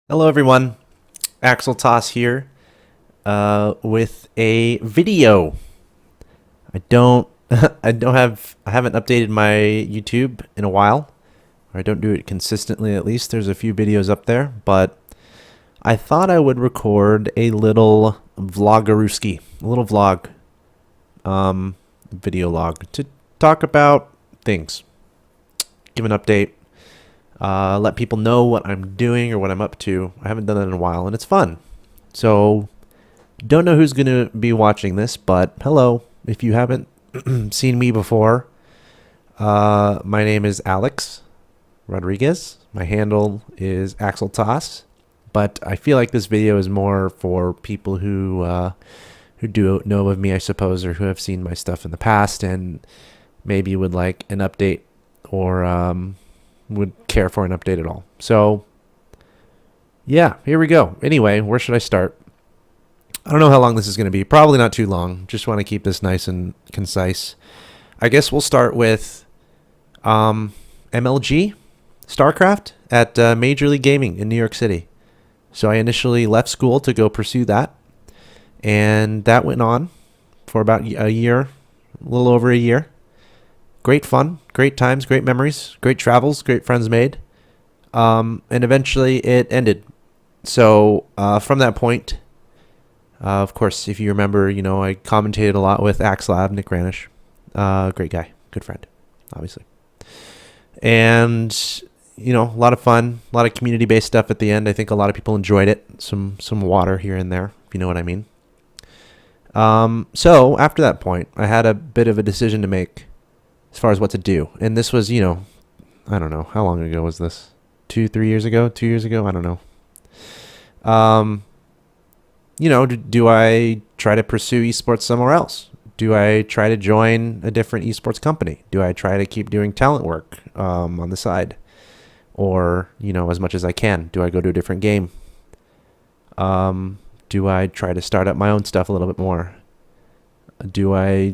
Hello everyone, Axel Toss here with a video. I don't I haven't updated my YouTube in a while, or I don't do it consistently at least. There's a few videos up there, but I thought I would record a little vlogarooski, a little vlog, video log to talk about things, give an update, let people know what I'm doing or what I'm up to. I haven't done that in a while, and it's fun. So, don't know who's going to be watching this, but hello. If you haven't seen me before, my name is Alex Rodriguez. My handle is Axel Toss, but I feel like this video is more for people who do know of me, I suppose, or who have seen my stuff in the past and maybe would like an update or would care for an update at all. So, yeah, here we go. Anyway, where should I start? I don't know how long this is going to be. Probably not too long. Just want to keep this nice and concise. I guess we'll start with MLG, StarCraft, at Major League Gaming in New York City. So I initially left school to go pursue that. And that went on for about a year, a little over a year. Great fun, great times, great memories, great travels, great friends made. And eventually it ended. So from that point, of course, if you remember, I commentated a lot with Axlab, Nick Ranish. Great guy, good friend, obviously. And, a lot of fun, a lot of community-based stuff at the end. I think a lot of people enjoyed it. Some water here and there, if you know what I mean. So after that point, I had a bit of a decision to make as far as what to do. And this was, I don't know. How long ago was this? 3 years ago? 2 years ago? I don't know. Do I try to pursue esports somewhere else? Do I try to join a different esports company? Do I try to keep doing talent work on the side? Or, as much as I can? Do I go to a different game? Do I try to start up my own stuff a little bit more? Do I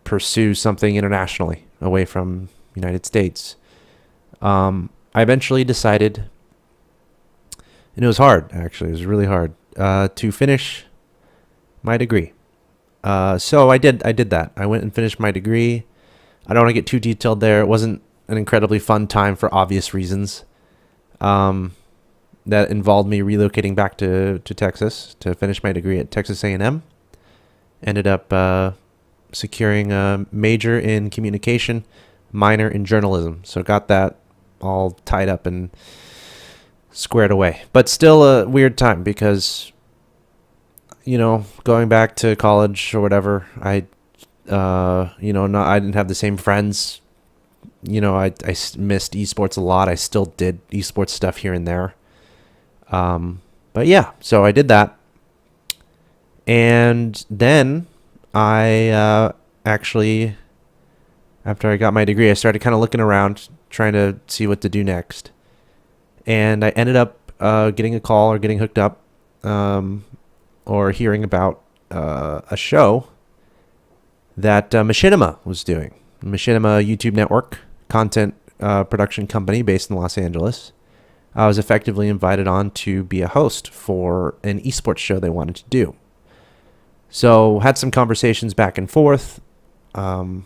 pursue something internationally away from United States? I eventually decided, and it was hard, actually. It was really hard to finish my degree. So I did that. I went and finished my degree. I don't want to get too detailed there. It wasn't an incredibly fun time for obvious reasons. That involved me relocating back to Texas to finish my degree at Texas A&M. Ended up securing a major in communication, minor in journalism. So got that all tied up and squared away. But still a weird time because, going back to college or whatever, I didn't have the same friends. I missed esports a lot. I still did esports stuff here and there. But yeah, so I did that. And then I actually, after I got my degree, I started kind of looking around, trying to see what to do next. And I ended up getting a call or getting hooked up or hearing about a show that Machinima was doing. Machinima YouTube Network, content production company based in Los Angeles. I was effectively invited on to be a host for an esports show they wanted to do. So had some conversations back and forth. Felt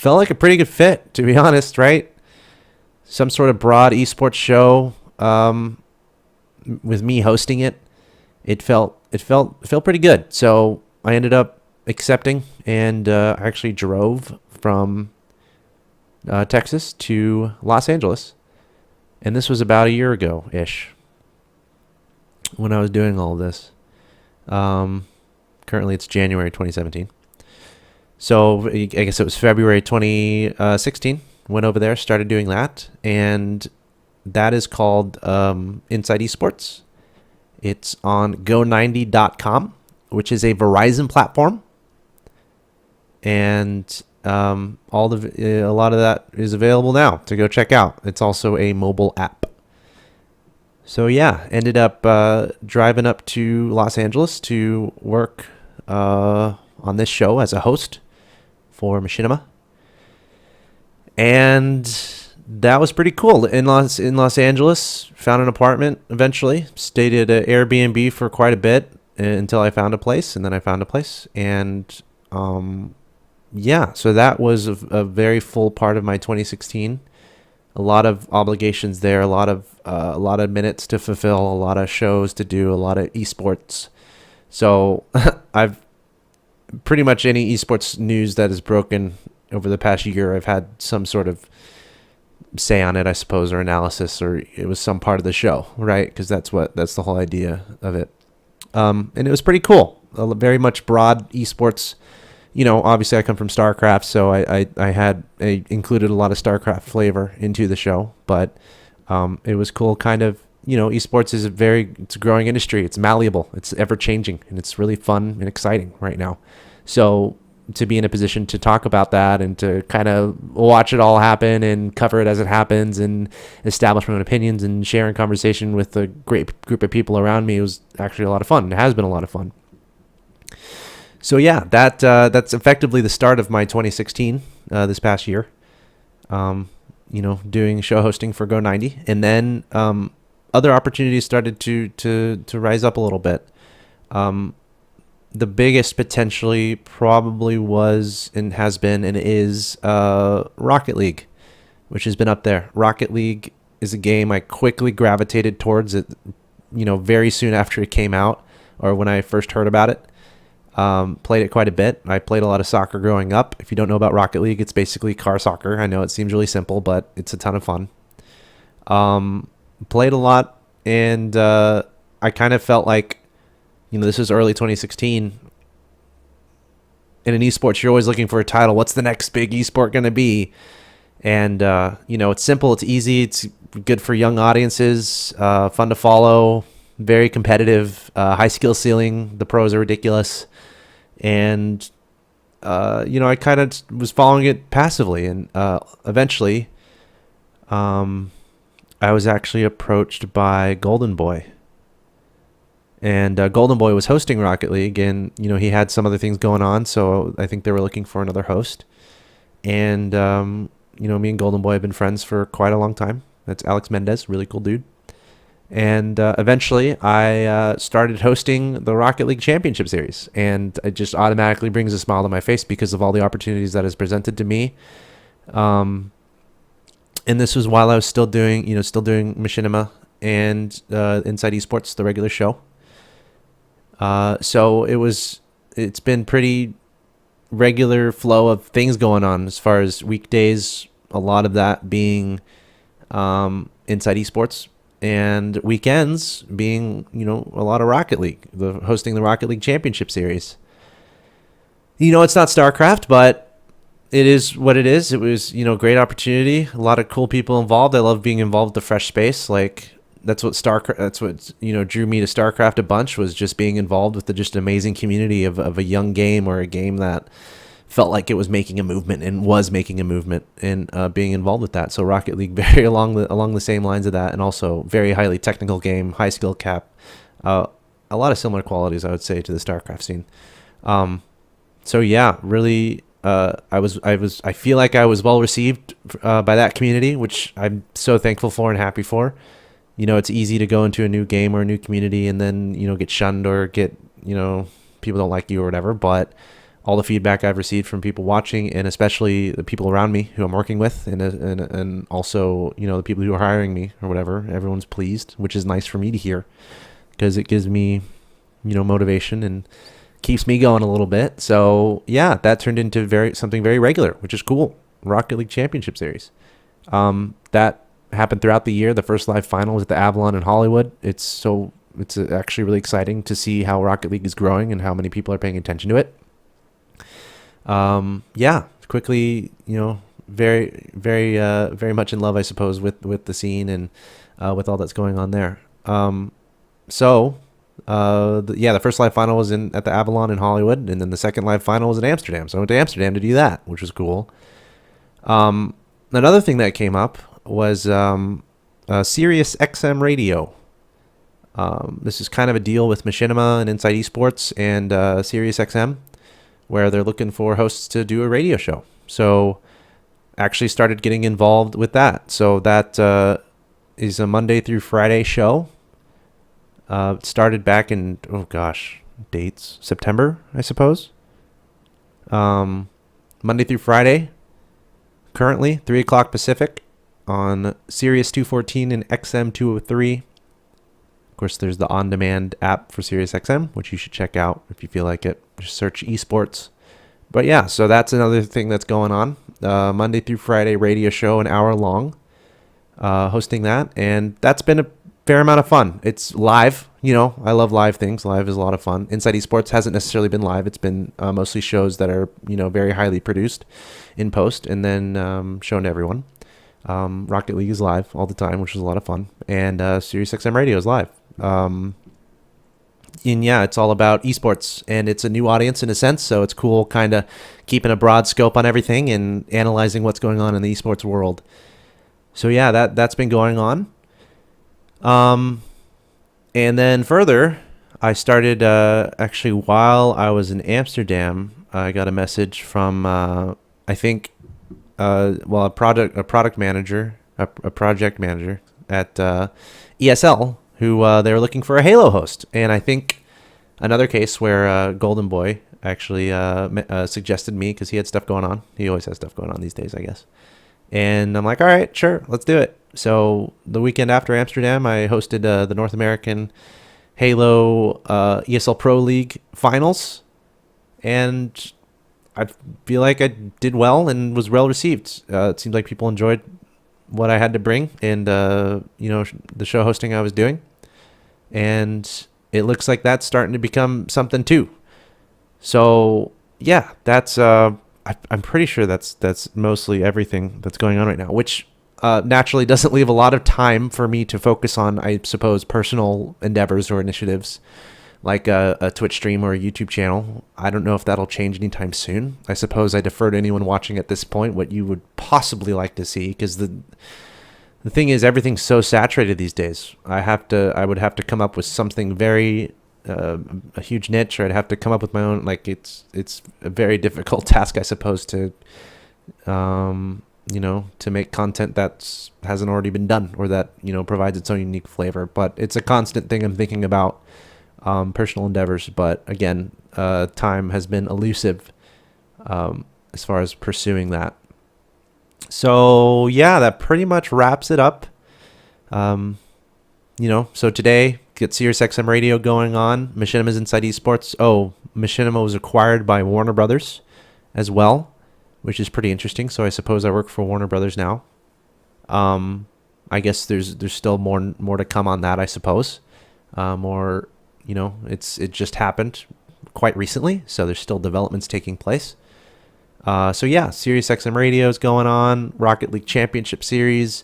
like a pretty good fit, to be honest, right? Some sort of broad esports show with me hosting it. It felt pretty good. So I ended up accepting and actually drove from Texas to Los Angeles. And this was about a year ago-ish when I was doing all of this. Currently, it's January 2017. So I guess it was February 2016. Went over there, started doing that. And that is called Inside Esports. It's on go90.com, which is a Verizon platform. And a lot of that is available now to go check out. It's also a mobile app. So yeah, ended up driving up to Los Angeles to work on this show as a host for Machinima. And that was pretty cool. In Los Angeles, found an apartment eventually. Stayed at an Airbnb for quite a bit until I found a place, and then I found a place, and yeah. So that was a very full part of my 2016. A lot of obligations there, a lot of minutes to fulfill, a lot of shows to do, a lot of esports. So I've pretty much any esports news that has broken over the past year, I've had some sort of say on it, I suppose, or analysis, or it was some part of the show, right? Because that's the whole idea of it. And it was pretty cool. Very much broad esports. Obviously I come from StarCraft, so I included a lot of StarCraft flavor into the show, but it was cool. Kind of, esports is it's a growing industry. It's malleable. It's ever changing, and it's really fun and exciting right now. So to be in a position to talk about that and to kind of watch it all happen and cover it as it happens and establish my own opinions and share in conversation with a great group of people around me was actually a lot of fun. It has been a lot of fun. So yeah, that's effectively the start of my 2016 this past year. Doing show hosting for Go90, and then other opportunities started to rise up a little bit. The biggest potentially probably was and has been and is Rocket League, which has been up there. Rocket League is a game I quickly gravitated towards it, very soon after it came out, or when I first heard about it. Played it quite a bit. I played a lot of soccer growing up. If you don't know about Rocket League, it's basically car soccer. I know it seems really simple, but it's a ton of fun. Played a lot, and I kind of felt like, this is early 2016. In an esports, you're always looking for a title. What's the next big esport going to be? And, it's simple. It's easy. It's good for young audiences, fun to follow, very competitive, high skill ceiling. The pros are ridiculous. And, I kind of was following it passively. And eventually, I was actually approached by Golden Boy. And Golden Boy was hosting Rocket League, and he had some other things going on, so I think they were looking for another host. And me and Golden Boy have been friends for quite a long time. That's Alex Mendez, really cool dude. And eventually, I started hosting the Rocket League Championship Series, and it just automatically brings a smile to my face because of all the opportunities that is presented to me. And this was while I was still doing Machinima and Inside Esports, the regular show. So it's been pretty regular flow of things going on as far as weekdays, a lot of that being Inside Esports, and weekends being, a lot of Rocket League, hosting the Rocket League Championship Series. It's not StarCraft, but it is what it is. It was, great opportunity, a lot of cool people involved. I love being involved with the fresh space. Like, that's what drew me to StarCraft a bunch, was just being involved with the just amazing community of a young game, or a game that felt like it was making a movement and was making a movement, and being involved with that. So Rocket League, very along the same lines of that, and also very highly technical game, high skill cap, a lot of similar qualities, I would say, to the StarCraft scene. So yeah, really, I feel like I was well received by that community, which I'm so thankful for and happy for. It's easy to go into a new game or a new community and then, get shunned or get, people don't like you or whatever. But all the feedback I've received from people watching, and especially the people around me who I'm working with, and also, the people who are hiring me or whatever, everyone's pleased, which is nice for me to hear, because it gives me, motivation and keeps me going a little bit. So yeah, that turned into something very regular, which is cool. Rocket League Championship Series. That happened throughout the year. The first live final was at the Avalon in Hollywood. It's actually really exciting to see how Rocket League is growing and how many people are paying attention to it. Quickly, very, very, very much in love, I suppose, with the scene and with all that's going on there. The first live final was at the Avalon in Hollywood, and then the second live final was in Amsterdam. So I went to Amsterdam to do that, which was cool. Another thing that came up was Sirius XM radio. This is kind of a deal with Machinima and Inside Esports and Sirius XM, where they're looking for hosts to do a radio show. So actually started getting involved with that. So that is a Monday through Friday show. It started back in, dates, September, I suppose. Monday through Friday, currently 3 o'clock Pacific on Sirius 214 and XM 203. Of course, there's the OnDemand app for Sirius XM, which you should check out if you feel like it. Just search esports. But yeah, so that's another thing that's going on. Monday through Friday radio show, an hour long, hosting that. And that's been a fair amount of fun. It's live. I love live things. Live is a lot of fun. Inside Esports hasn't necessarily been live. It's been mostly shows that are, very highly produced in post and then shown to everyone. Rocket League is live all the time, which is a lot of fun. And Sirius XM Radio is live. And yeah, it's all about esports, and it's a new audience in a sense, so it's cool kind of keeping a broad scope on everything and analyzing what's going on in the esports world. So yeah, that's been going on. And then further, I started actually while I was in Amsterdam. I got a message from a project manager at ESL, who they were looking for a Halo host. And I think another case where Golden Boy actually suggested me because he had stuff going on. He always has stuff going on these days, I guess. And I'm like, all right, sure, let's do it. So the weekend after Amsterdam, I hosted the North American Halo ESL Pro League finals. And I feel like I did well and was well received. It seemed like people enjoyed what I had to bring and, the show hosting I was doing. And it looks like that's starting to become something too. So yeah, that's I'm pretty sure that's mostly everything that's going on right now, which naturally doesn't leave a lot of time for me to focus on, I suppose, personal endeavors or initiatives like a Twitch stream or a YouTube channel. I don't know if that'll change anytime soon. I suppose I defer to anyone watching at this point what you would possibly like to see, because the thing is, everything's so saturated these days. I would have to come up with something very a huge niche, or I'd have to come up with my own. Like it's a very difficult task, I suppose, to to make content that hasn't already been done, or that provides its own unique flavor. But it's a constant thing I'm thinking about. Personal endeavors, but again, time has been elusive as far as pursuing that. So yeah, that pretty much wraps it up. So today, get Sirius XM Radio going on. Machinima's Inside Esports. Oh, Machinima was acquired by Warner Brothers as well, which is pretty interesting. So I suppose I work for Warner Brothers now. I guess there's still more to come on that, I suppose. It just happened quite recently, so there's still developments taking place. So yeah, Sirius XM Radio is going on. Rocket League Championship Series,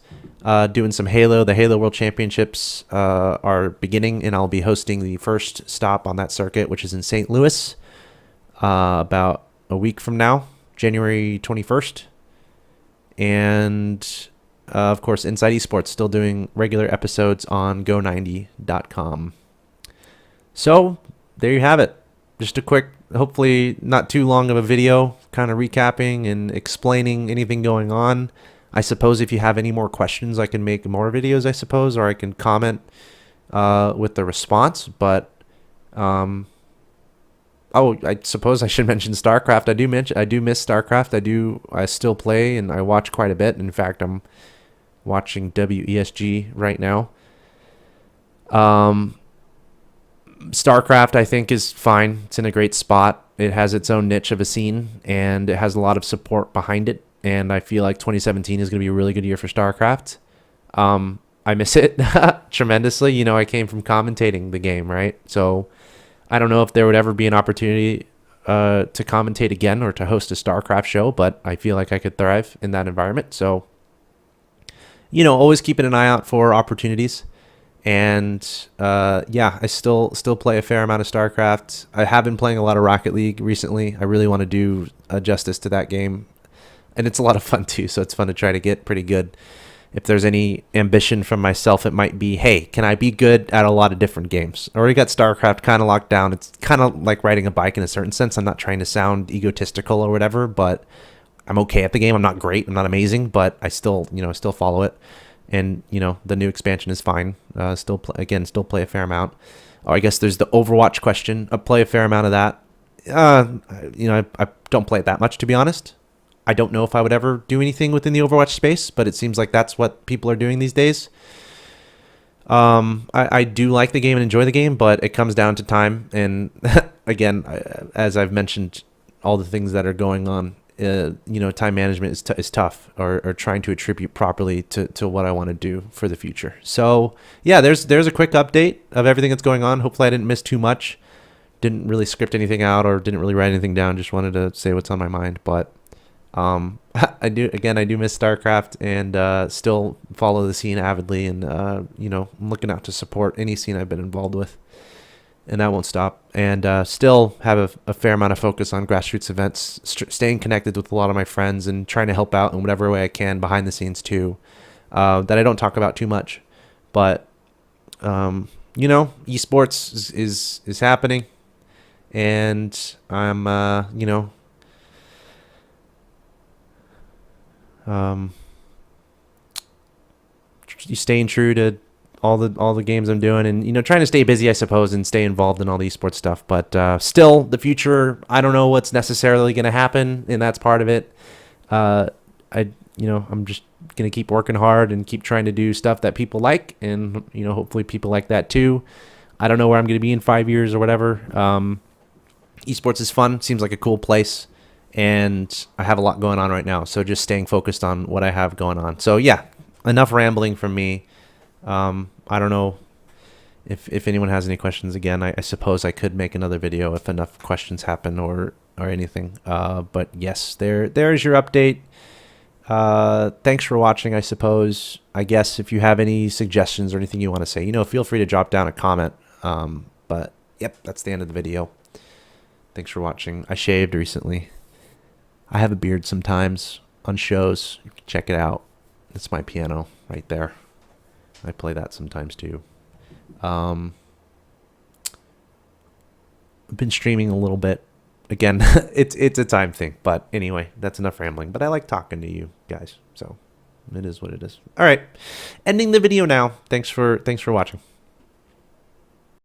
doing some Halo. The Halo World Championships are beginning, and I'll be hosting the first stop on that circuit, which is in St. Louis, about a week from now, January 21st. And of course, Inside Esports still doing regular episodes on go90.com. So there you have it. Just a quick, hopefully not too long of a video, kind of recapping and explaining anything going on. I suppose if you have any more questions, I can make more videos, I suppose, or I can comment with the response. But I suppose I should mention StarCraft. I do miss StarCraft. I still play, and I watch quite a bit. In fact, I'm watching WESG right now. StarCraft, I think, is fine. It's in a great spot. It has its own niche of a scene, and it has a lot of support behind it. And I feel like 2017 is going to be a really good year for StarCraft. I miss it tremendously. I came from commentating the game, right? So I don't know if there would ever be an opportunity to commentate again or to host a StarCraft show, but I feel like I could thrive in that environment. So, always keeping an eye out for opportunities. And I still play a fair amount of StarCraft. I have been playing a lot of Rocket League recently. I really want to do justice to that game, and it's a lot of fun too. So it's fun to try to get pretty good. If there's any ambition from myself, it might be, hey, can I be good at a lot of different games? I already got StarCraft kind of locked down. It's kind of like riding a bike in a certain sense. I'm not trying to sound egotistical or whatever, but I'm okay at the game. I'm not great. I'm not amazing, but I still, I still follow it. And, the new expansion is fine. Still play a fair amount. Oh, I guess there's the Overwatch question. I play a fair amount of that. I don't play it that much, to be honest. I don't know if I would ever do anything within the Overwatch space, but it seems like that's what people are doing these days. I do like the game and enjoy the game, but it comes down to time. And again, as I've mentioned, all the things that are going on, time management is tough, or trying to attribute properly to what I want to do for the future. So yeah, there's a quick update of everything that's going on. Hopefully I didn't miss too much. Didn't really script anything out or didn't really write anything down. Just wanted to say what's on my mind. But I do miss StarCraft, and still follow the scene avidly, and I'm looking out to support any scene I've been involved with, and that won't stop. And still have a fair amount of focus on grassroots events, staying connected with a lot of my friends, and trying to help out in whatever way I can behind the scenes too, that I don't talk about too much. But esports is happening, and I'm staying true to all the games I'm doing, and trying to stay busy, I suppose, and stay involved in all the esports stuff. But still, the future, I don't know what's necessarily going to happen, and that's part of it. I'm just gonna keep working hard and keep trying to do stuff that people like, and hopefully people like that too. I don't know where I'm gonna be in 5 years or whatever. Esports is fun, seems like a cool place, and I have a lot going on right now, so just staying focused on what I have going on. So yeah, enough rambling from me. I don't know if anyone has any questions. Again, I suppose I could make another video if enough questions happen or anything. But yes, there's your update. Thanks for watching, I suppose. I guess if you have any suggestions or anything you want to say, feel free to drop down a comment. But yep, that's the end of the video. Thanks for watching. I shaved recently. I have a beard sometimes on shows. You can check it out. It's my piano right there. I play that sometimes too. I've been streaming a little bit. Again, it's a time thing. But anyway, that's enough rambling. But I like talking to you guys, so it is what it is. All right, ending the video now. Thanks for watching.